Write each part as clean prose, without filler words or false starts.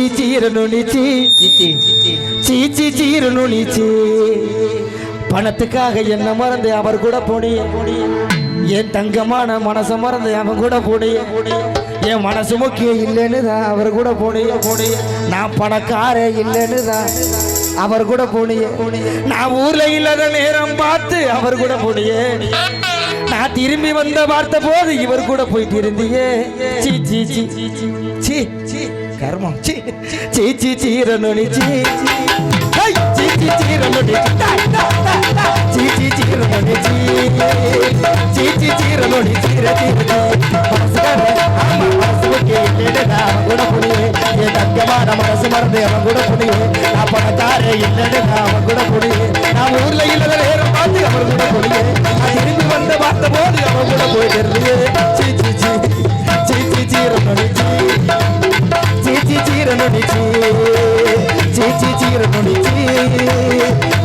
சீச்சி சீரனுனிச்சி சீச்சி சீரனுனிச்சி பணத்துக்காக என்ன மறந்து அவர் கூட போனிய என் தங்கமான மனசை மறந்து அவன் கூட போனிய என் மனசு முக்கியம் இல்லைன்னு தான் அவர் கூட போனிய நான் பணக்காரே இல்லைன்னு தான் அவர் கூட போனிய நான் ஊர்ல இல்லாத நேரம் பார்த்து அவர் கூட போனிய நான் திரும்பி வந்த வார்த்தை போது இவர் கூட போயிட்டு இருந்தியே சீ சீ சீ சீ சீ கர்மம் சீ சீ சீ சீரனுனிச்சி சீ சீ சீரனுனிச்சி சீ சீ சீரனுனிச்சி சீ சீ சீரனுனிச்சி கூட புனியே என் தங்கமான மனசு மறந்து அவன் கூட புனியே நான் பணக்காரே இல்லைன்னு அவன் கூட புனியே நான் ஊர்ல இல்லாத நேரம் பார்த்து அவர் கூட புனியே நான் திரும்பி வந்த பார்த்த போது அவன் கூட போயிட்டு இருந்தே சீ சீ சீ சீ சீ சீரனுனிச்சி சீ சீ சீரனுனிச்சி சீ சீ சீரனுனிச்சி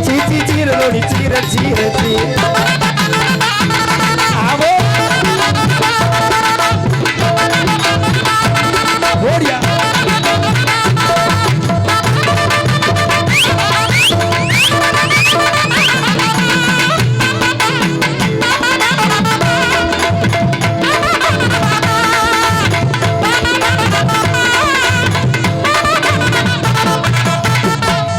சீ சீ சீரனுனிச்சி சீர சீர சீ